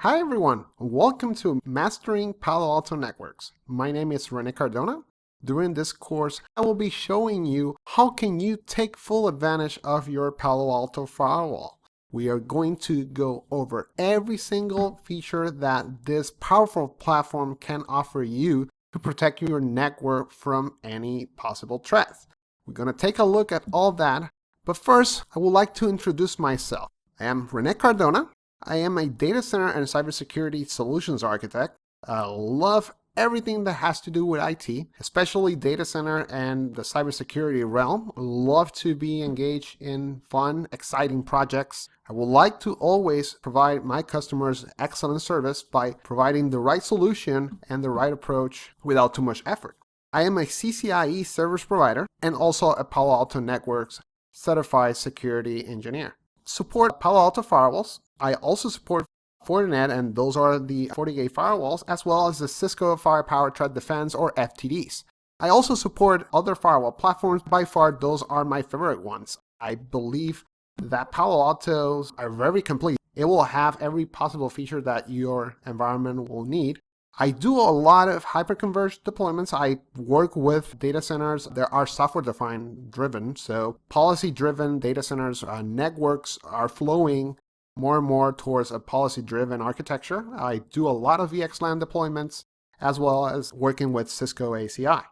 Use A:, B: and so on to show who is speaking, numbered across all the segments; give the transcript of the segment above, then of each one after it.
A: Hi everyone, welcome to Mastering Palo Alto Networks. My name is Rene Cardona. During this course, I will be showing you how can you take full advantage of your Palo Alto firewall. We are going to go over every single feature that this powerful platform can offer you to protect your network from any possible threats. We're going to take a look at all that, but first, I would like to introduce myself. I am Rene Cardona. I am a data center and cybersecurity solutions architect. I love everything that has to do with IT, especially data center and the cybersecurity realm. I love to be engaged in fun, exciting projects. I would like to always provide my customers excellent service by providing the right solution and the right approach without too much effort. I am a CCIE service provider and also a Palo Alto Networks certified security engineer. Support Palo Alto firewalls. I also support Fortinet, and those are the FortiGate firewalls, as well as the Cisco Firepower Threat Defense, or FTDs. I also support other firewall platforms. By far, those are my favorite ones. I believe that Palo Altos are very complete. It will have every possible feature that your environment will need. I do a lot of hyperconverged deployments. I work with data centers that are software-defined driven, so policy-driven data centers, networks are flowing more and more towards a policy-driven architecture. I do a lot of VXLAN deployments, as well as working with Cisco ACI.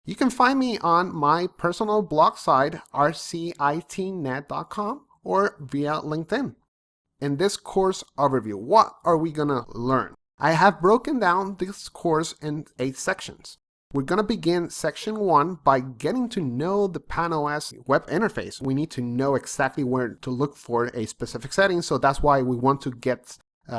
A: You can find me on my personal blog site, rcitnet.com, or via LinkedIn. In this course overview, what are we going to learn? I have broken down this course in 8 sections. We're going to begin section 1 by getting to know the PAN-OS web interface. We need to know exactly where to look for a specific setting, so that's why we want to get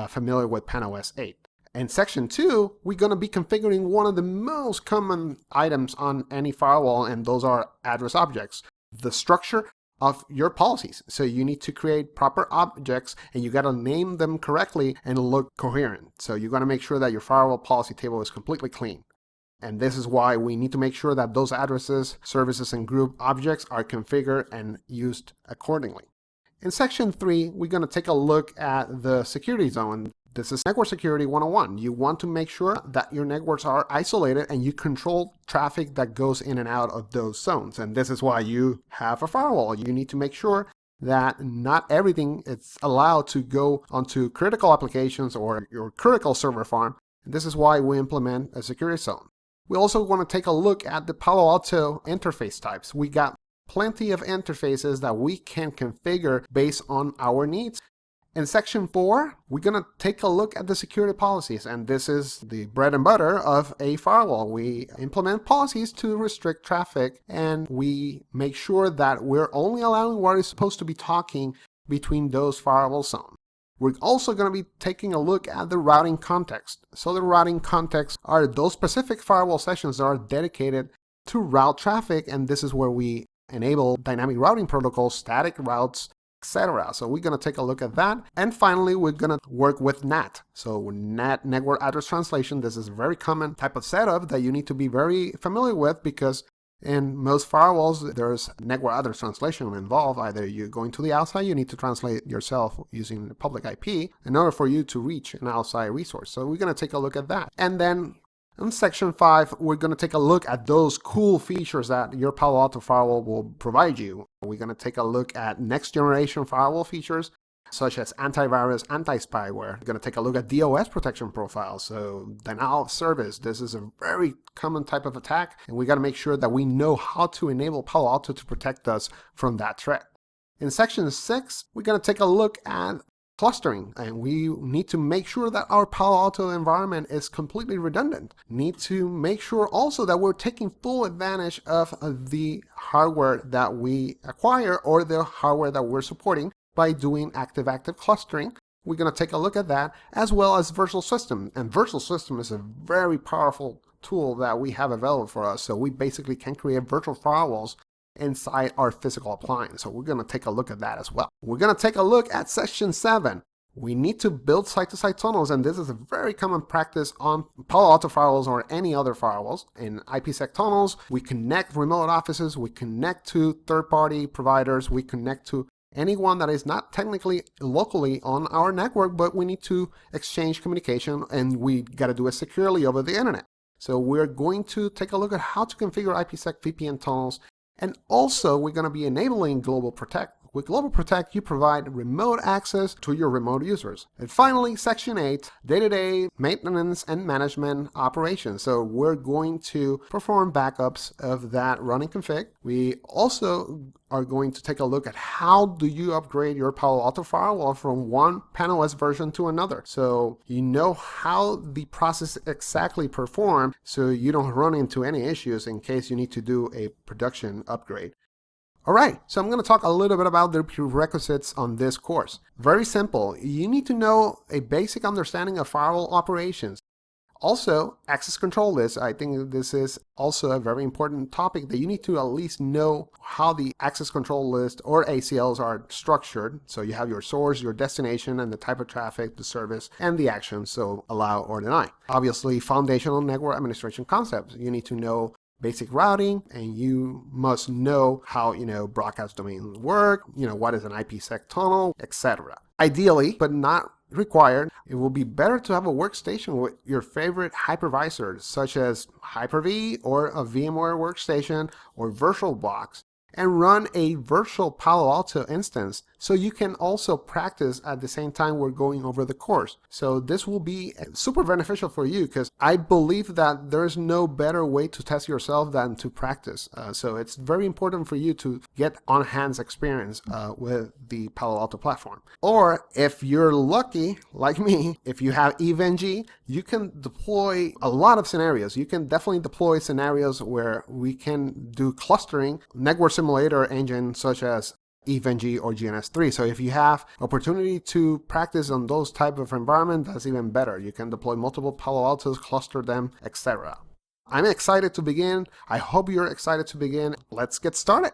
A: familiar with PAN-OS 8. In section 2, we're going to be configuring one of the most common items on any firewall, and those are address objects. The structure of your policies. So you need to create proper objects, and you got to name them correctly and look coherent. So you got to make sure that your firewall policy table is completely clean. And this is why we need to make sure that those addresses, services, and group objects are configured and used accordingly. In section 3, we're going to take a look at the security zone. This is Network Security 101. You want to make sure that your networks are isolated and you control traffic that goes in and out of those zones. And this is why you have a firewall. You need to make sure that not everything is allowed to go onto critical applications or your critical server farm. And this is why we implement a security zone. We also want to take a look at the Palo Alto interface types. We got plenty of interfaces that we can configure based on our needs. In section 4, we're going to take a look at the security policies, and this is the bread and butter of a firewall. We implement policies to restrict traffic, and we make sure that we're only allowing what is supposed to be talking between those firewall zones. We're also going to be taking a look at the routing context. So the routing context are those specific firewall sessions that are dedicated to route traffic, and this is where we enable dynamic routing protocols, static routes, etc. So we're going to take a look at that. And finally, we're going to work with NAT. So NAT, Network Address Translation, this is a very common type of setup that you need to be very familiar with, because in most firewalls, there's network address translation involved. Either you're going to the outside, you need to translate yourself using the public IP in order for you to reach an outside resource. So we're going to take a look at that. And then in section 5, we're going to take a look at those cool features that your Palo Alto firewall will provide you. We're going to take a look at next generation firewall features, such as antivirus, anti-spyware. We're going to take a look at DOS protection profiles. So denial of service, this is a very common type of attack, and we got to make sure that we know how to enable Palo Alto to protect us from that threat. In section 6, we're going to take a look at clustering, and we need to make sure that our Palo Alto environment is completely redundant. Need to make sure also that we're taking full advantage of the hardware that we acquire or the hardware that we're supporting by doing active-active clustering. We're going to take a look at that, as well as virtual system. And virtual system is a very powerful tool that we have available for us. So we basically can create virtual firewalls inside our physical appliance. So we're going to take a look at that as well. We're going to take a look at section 7. We need to build site-to-site tunnels, and this is a very common practice on Palo Alto firewalls or any other firewalls. In IPsec tunnels, we connect remote offices, we connect to third-party providers, we connect to anyone that is not technically locally on our network, but we need to exchange communication and we got to do it securely over the internet. So we're going to take a look at how to configure IPsec VPN tunnels, and also we're going to be enabling Global Protect. With Global Protect, you provide remote access to your remote users. And finally, Section 8, day-to-day maintenance and management operations. So we're going to perform backups of that running config. We also are going to take a look at how do you upgrade your Palo Alto firewall from one PAN-OS version to another. So you know how the process exactly performs so you don't run into any issues in case you need to do a production upgrade. All right, so I'm going to talk a little bit about the prerequisites on this course. Very simple. You need to know a basic understanding of firewall operations. Also, access control lists. I think this is also a very important topic that you need to at least know how the access control list or ACLs are structured. So you have your source, your destination, and the type of traffic, the service, and the actions, so allow or deny. Obviously, foundational network administration concepts. You need to know basic routing, and you must know how, broadcast domains work, what is an IPsec tunnel, etc. Ideally, but not required, it will be better to have a workstation with your favorite hypervisors, such as Hyper-V or a VMware workstation or VirtualBox, and run a virtual Palo Alto instance so you can also practice at the same time we're going over the course. So this will be super beneficial for you because I believe that there's no better way to test yourself than to practice. So it's very important for you to get on-hands experience with the Palo Alto platform. Or if you're lucky, like me, if you have EVE-NG, you can deploy a lot of scenarios. You can definitely deploy scenarios where we can do clustering, network simulator engine such as EVE-NG or GNS3. So if you have opportunity to practice on those type of environment, that's even better. You can deploy multiple Palo Altos, cluster them, etc. I'm excited to begin. I hope you're excited to begin. Let's get started.